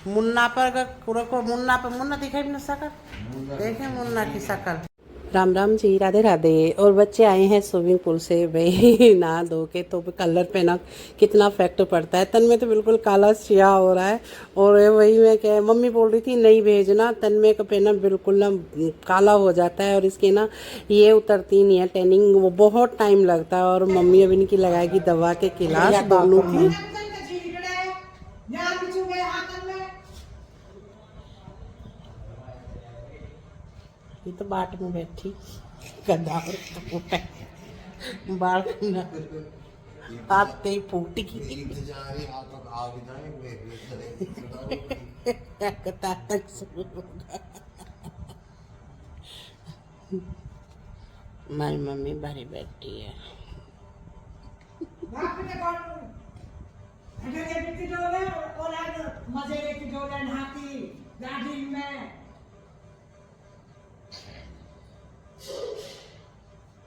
मुन्ना पर को मुन्ना पर मुन्ना दिखाई ना शकल, देखे मुन्ना की शकल। राम राम जी, राधे राधे। और बच्चे आए हैं स्विमिंग पूल से भाई नहा धो के, तो कलर पे ना कितना इफेक्ट पड़ता है। तन में तो बिल्कुल काला स्याह हो रहा है। और वही मैं क्या, मम्मी बोल रही थी नहीं भेजना, तन में का पे ना बिल्कुल ना काला हो जाता है और इसकी ना ये उतरती नहीं है टैनिंग, वो बहुत टाइम लगता है। और मम्मी अभी इनकी लगाएगी दवा के क्लास दोनों की। ये तो बाट में बैठी गधा बाल हाथ फूट की तक हमारी मम्मी भरी बैठी है।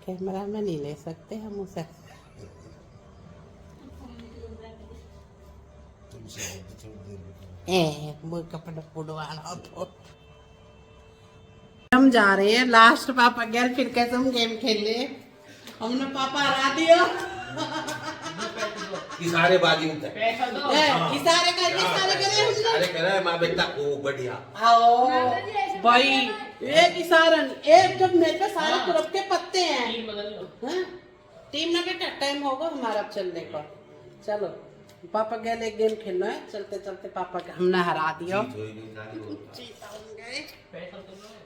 कैमरा में नहीं ले सकते हम उसे। वो कपड़ा फुटवाना तो हम जा रहे हैं लास्ट। पापा गया फिर कैसे हम गेम खेले, हमने पापा हरा दिया। इशारे बाजी होता है, इशारे करे माँ बेटा को बढ़िया। आओ भाई, एक इशारा एक, जब मेरे पे सारे तुरप के पत्ते हैं। टीम ना बेटा, टाइम होगा हमारा अब चलने का। चलो पापा गए एक गेम खेलना है, चलते चलते पापा के हमने हरा दिया।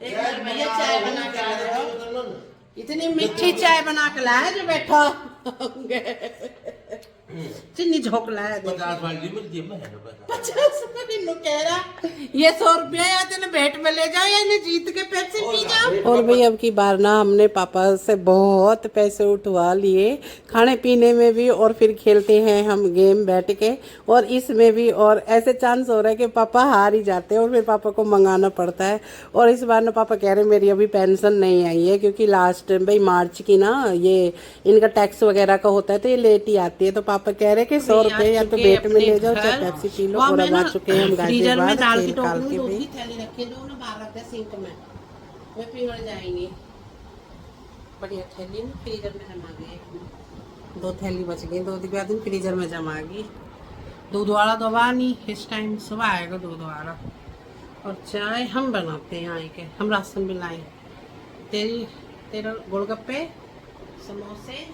एक बार भैया चाय बना के लाओ, इतनी मीठी चाय बना के लाया जो बैठा चिन्नी झोंक लाया। 50 वाली मिलती है, 50 कह रहा ये 100 रुपया या तेने भेंट में ले जाओ या इन्हें जीत के पैसे पी जाओ। और भाई अब की बार ना हमने पापा से बहुत पैसे उठवा लिए, खाने पीने में भी और फिर खेलते हैं हम गेम बैठ के, और इसमें भी। और ऐसे चांस हो रहा है कि पापा हार ही जाते हैं और फिर पापा को मंगाना पड़ता है। और इस बार ना पापा कह रहे मेरी अभी पेंशन नहीं आई है, क्योंकि लास्ट भाई मार्च की ना ये इनका टैक्स वगैरह का होता है, तो ये लेट ही आती है। तो पापा कह रहे कि 100 रुपये या तो बेट में ले जाओ चाहे पेप्सी पी लो। और अब आ चुके हैं हम फ्रीजर में डाल के निकाल के भी थैली रखे दो ना, बाहर रखते सिंक में, वे पिघल जाएंगे। बढ़िया थैली में फ्रीजर में जमा गए, 2 थैली बच गई, 2 दिन फ्रीजर में जमा गई। दूध वाला दबा नहीं, इस टाइम सुबह आएगा दूध वाला। और चाय हम बनाते हैं यहाँ के, हम राशन भी लाए। तेरा गोलगप्पे समोसे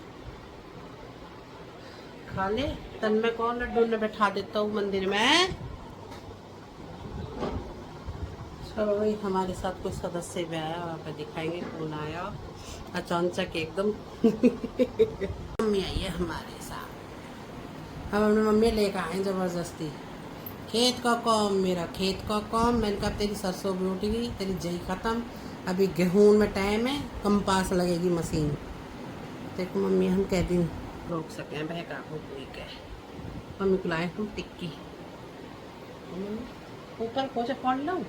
खा ले, तन में कौन लड्डू ने बैठा देता हूँ मंदिर में। चलो भाई, हमारे साथ कोई सदस्य भी आया, वहाँ पे दिखाएंगे कौन आया अचानक एकदम। मम्मी आई है हमारे साथ, हम अपने मम्मी लेकर आए जबरदस्ती। खेत का काम, मेरा खेत का काम। मैंने कहा तेरी सरसों भी उठ गई, तेरी जई खत्म, अभी गेहूं में टाइम है, कंपास लगेगी मशीन। देखो मम्मी हम कह दिन रोक सकें बहका को कोई कह। मम्मी को लाए हम टिक्की, ऊपर कोसे पड़ लो।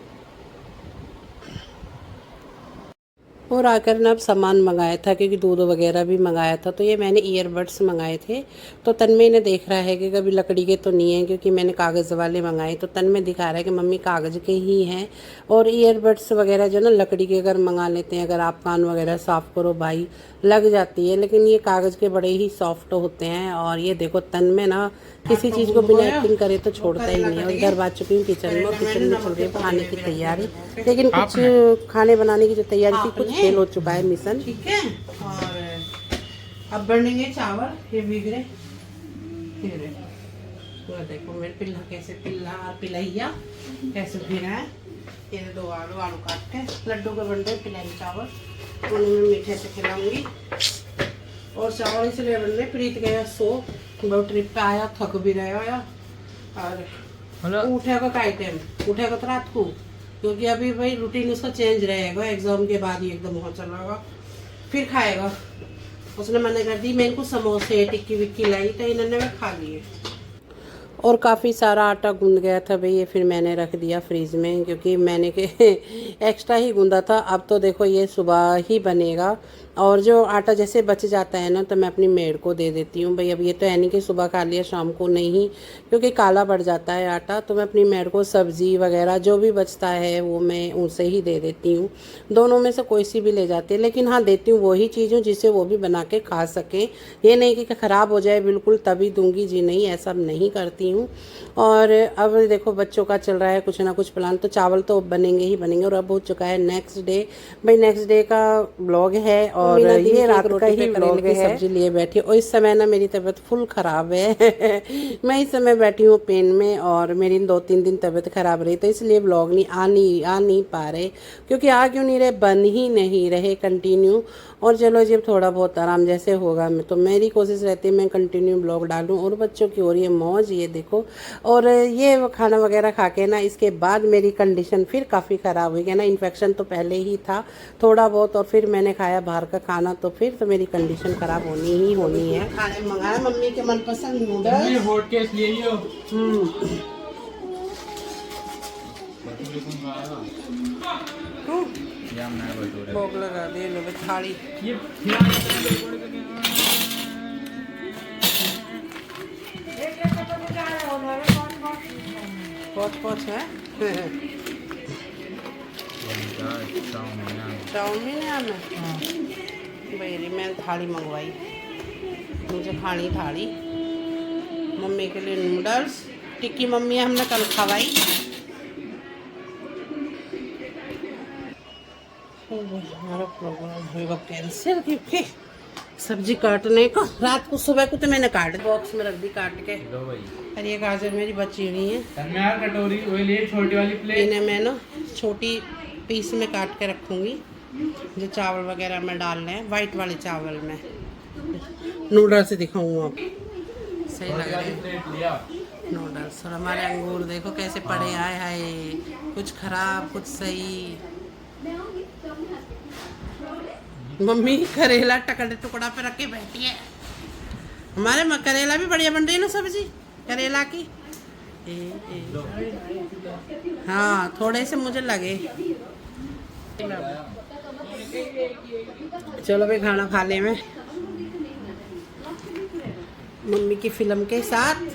और आकर ना अब सामान मंगाया था, क्योंकि दूध वगैरह भी मंगाया था। तो ये मैंने ईयरबड्स मंगाए थे, तो तन्मय ने देख रहा है कि कभी लकड़ी के तो नहीं है, क्योंकि मैंने कागज़ वाले मंगाए। तो तन्मय दिखा रहा है कि मम्मी कागज़ के ही हैं। और ईयरबड्स वगैरह जो ना लकड़ी के अगर मंगा लेते हैं, अगर आप कान वगैरह साफ़ करो भाई लग जाती है, लेकिन ये कागज़ के बड़े ही सॉफ्ट होते हैं। और ये देखो तन्मय ना किसी चीज़ को बिना एक्टिंग करे तो छोड़ता ही नहीं है। और इधर बात चुकी हूँ किचन में, और किचन में चल रही है खाने की तैयारी। लेकिन कुछ खाने बनाने की जो तैयारी थी कुछ फेल हो चुका है मिशन। ठीक है, और अब बनेंगे चावल, ये भीग रहे। तो देखो मेरे पिल्ला कैसे, पिल्ला कैसे भीग रहा है। ये 2 आलू काट के लड्डू के बन रहे पिलाई चावल, उन्हें मीठे से खिलाऊंगी। और चावल इसलिए बन रहे, प्रीत गया सो, बहुत ट्रिप पे आया, थक भी रहा। और उठेगा काई टाइम, उठेगा तो रात को, क्योंकि अभी भाई रूटीन उसका चेंज रहेगा। एग्जाम के बाद ही एकदम हो चलेगा, फिर खाएगा। उसने मना कर दी, मैं इनको समोसे टिक्की विक्की लाई, तो इन्होंने खा लिए। और काफ़ी सारा आटा गूंद गया था भाई, ये फिर मैंने रख दिया फ्रीज में, क्योंकि मैंने के एक्स्ट्रा ही गूंदा था। अब तो देखो ये सुबह ही बनेगा। और जो आटा जैसे बच जाता है ना तो मैं अपनी मेड को दे देती हूँ। भाई अब ये तो है नहीं कि सुबह खा लिया शाम को नहीं, क्योंकि काला पड़ जाता है आटा। तो मैं अपनी मेड को सब्ज़ी वगैरह जो भी बचता है वो मैं उनसे ही दे देती हूँ। दोनों में से कोई सी भी ले जाती है, लेकिन हाँ देती हूँ वही चीज़ों जिसे वो भी बना के खा सकें। ये नहीं कि ख़राब हो जाए बिल्कुल तभी दूँगी, जी नहीं, ऐसा नहीं करती हूँ। और अब देखो बच्चों का चल रहा है कुछ ना कुछ प्लान, तो चावल तो बनेंगे ही बनेंगे। और अब हो चुका है नेक्स्ट डे। भाई नेक्स्ट डे का ब्लॉग है और ये रात का ही ब्लॉग है। सब्जी लिए बैठी और इस समय ना मेरी तबीयत फुल ख़राब है मैं इस समय बैठी हूँ पेन में और मेरी 2-3 दिन तबीयत ख़राब रही, तो इसलिए ब्लॉग आ नहीं पा रहे। क्योंकि आ क्यों नहीं रहे, बन ही नहीं रहे कंटिन्यू। और चलो जब थोड़ा बहुत आराम जैसे होगा मैं तो मेरी कोशिश रहती है मैं कंटिन्यू ब्लॉग डालूं। और बच्चों की हो रही है मौज, ये देखो। और ये खाना वगैरह खा के ना इसके बाद मेरी कंडीशन फिर काफ़ी ख़राब हुई है ना। इन्फेक्शन तो पहले ही था थोड़ा बहुत, और फिर मैंने खाया बाहर का खाना, तो फिर तो मेरी कंडीशन ख़राब होनी ही होनी है। खाने मंगाया मम्मी के मनपसंद नूडल्स। भोग लगा दे लो थाली। पहुँच है चाउमीन है मैं भाई मैंने थाली मंगवाई, मुझे खानी थाली। मम्मी के लिए नूडल्स, टिक्की मम्मी हमने कल खवाई। हमारा प्रोग्राम होगा कैंसिल क्योंकि सब्जी काटने को रात को सुबह को तो मैंने काट बॉक्स में रख दी काट के। और ये गाजर मेरी बची हुई है, कटोरी छोटी वाली प्लेट इन्हें मैं ना छोटी पीस में काट के रखूँगी। जो चावल वगैरह में डालने हैं वाइट वाले चावल में। नूडल्स से दिखाऊँ आप, सही लग रहे हैं नूडल्स। और हमारे अंगूर देखो कैसे पड़े आए हाय, कुछ खराब कुछ सही। मम्मी करेला टुकड़ा पे रख के बैठी है। हमारे करेला भी बढ़िया बन रही है ना सब्जी करेला की। हाँ थोड़े से मुझे लगे। चलो भाई खाना खा ले मैं मम्मी की फिल्म के साथ।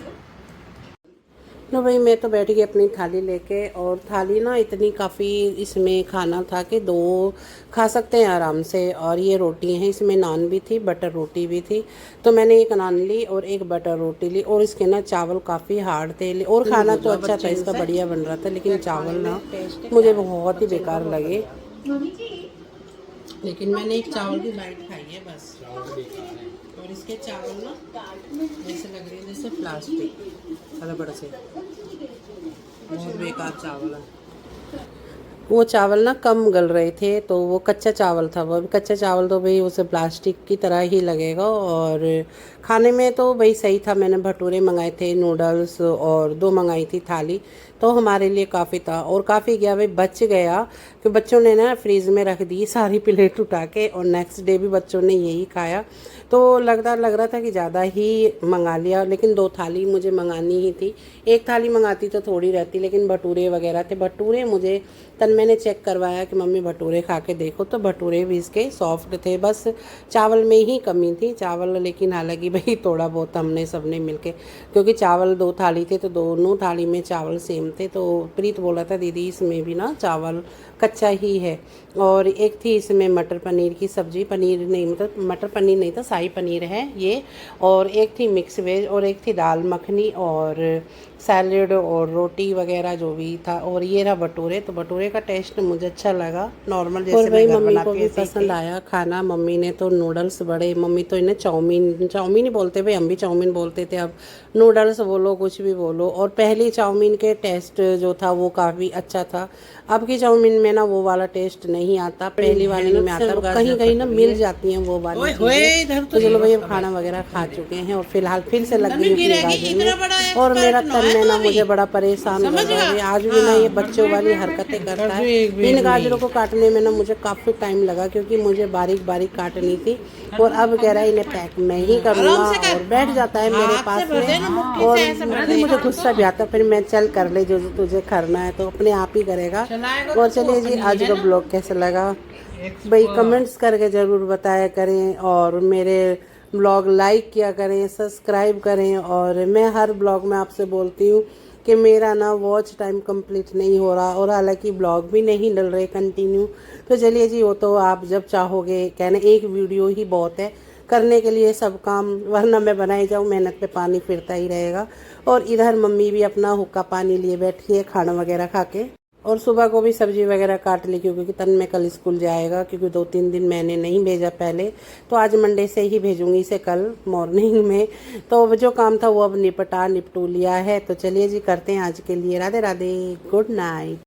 लो भाई मैं तो बैठ गई अपनी थाली लेके। और थाली ना इतनी काफ़ी इसमें खाना था कि 2 खा सकते हैं आराम से। और ये रोटी हैं, इसमें नान भी थी बटर रोटी भी थी, तो मैंने एक नान ली और एक बटर रोटी ली। और इसके ना चावल काफ़ी हार्ड थे। और खाना तो अच्छा था इसका, बढ़िया बन रहा था, लेकिन चावल ना मुझे बहुत ही बेकार लगे। लेकिन मैंने एक चावल की बाइट खाई है बस। और इसके चावल ना जैसे लग रही है जैसे प्लास्टिक बड़े से, बहुत बेकार चावल है। वो चावल ना कम गल रहे थे, तो वो कच्चा चावल था। वो कच्चा चावल तो भाई उसे प्लास्टिक की तरह ही लगेगा। और खाने में तो भाई सही था। मैंने भटूरे मंगाए थे, नूडल्स और 2 मंगाई थी थाली, तो हमारे लिए काफ़ी था। और काफ़ी गया भाई, बच गया कि बच्चों ने ना फ्रीज़ में रख दी सारी प्लेट उठा के। और नेक्स्ट डे भी बच्चों ने यही खाया, तो लग रहा था कि ज़्यादा ही मंगा लिया। लेकिन 2 थाली मुझे मंगानी ही थी। एक थाली मंगाती तो थोड़ी रहती, लेकिन भटूरे वगैरह थे। भटूरे मुझे मैंने चेक करवाया कि मम्मी भटूरे खा के देखो, तो भटूरे भी इसके सॉफ्ट थे। बस चावल में ही कमी थी चावल, लेकिन हालांकि भाई थोड़ा बहुत हमने सबने मिलके, क्योंकि चावल 2 थाली थे तो दोनों थाली में चावल सेम थे। तो प्रीत बोला था दीदी इसमें भी ना चावल कच्चा ही है। और एक थी इसमें मटर पनीर की सब्ज़ी, पनीर नहीं मतलब मटर पनीर नहीं था, शाही पनीर है ये। और एक थी मिक्स वेज, और एक थी दाल मखनी और सैलेड और रोटी वगैरह जो भी था। और ये रहा भटूरे, तो भटूरे का टेस्ट मुझे अच्छा लगा, नॉर्मल जैसे। और भाई मम्मी को भी पसंद आया खाना। मम्मी ने तो नूडल्स बड़े, मम्मी तो इन्हें चाउमीन ही बोलते, भाई हम भी चाउमीन बोलते थे, अब नूडल्स बोलो कुछ भी बोलो। और पहली चाउमीन के टेस्ट जो था वो काफ़ी अच्छा था। अब की चाउमीन में ना वो वाला टेस्ट नहीं आता, पहली वाली में आता। कहीं कहीं ना मिल जाती हैं वो वाली चीज़ें। तो चलो भाई अब खाना वगैरह खा चुके हैं और फिलहाल फिर से लग गई गाजर में। और मेरा तन में ना मुझे बड़ा परेशान कर रहा है आज भी ना, ये बच्चों वाली हरकतें करता है। इन गाजरों को काटने में ना मुझे काफ़ी टाइम लगा क्योंकि मुझे बारीक बारीक काटनी थी, और अब कह रहा है इन्हें पैक मैं ही करूँगा, और बैठ जाता है मेरे पास में, और मुझे गुस्सा भी आता, फिर मैं चल कर ले जो तुझे करना है तो अपने आप ही करेगा। और चलिए जी, आज का ब्लॉग कैसा लगा भाई कमेंट्स करके ज़रूर बताया करें, और मेरे ब्लॉग लाइक किया करें, सब्सक्राइब करें। और मैं हर ब्लॉग में आपसे बोलती हूँ कि मेरा ना वॉच टाइम कंप्लीट नहीं हो रहा, और हालांकि ब्लॉग भी नहीं डल रहे कंटिन्यू। तो चलिए जी, वो तो आप जब चाहोगे, कहना एक वीडियो ही बहुत है करने के लिए सब काम, वरना मैं बनाई जाऊँ मेहनत पे पानी फिरता ही रहेगा। और इधर मम्मी भी अपना हुक्का पानी लिए बैठी है खाना वगैरह खा के, और सुबह को भी सब्जी वगैरह काट ली क्योंकि तन में कल स्कूल जाएगा, क्योंकि 2-3 दिन मैंने नहीं भेजा पहले, तो आज मंडे से ही भेजूंगी इसे कल मॉर्निंग में। तो जो काम था वो अब निपटू लिया है। तो चलिए जी, करते हैं आज के लिए। Radhe Radhe, good night.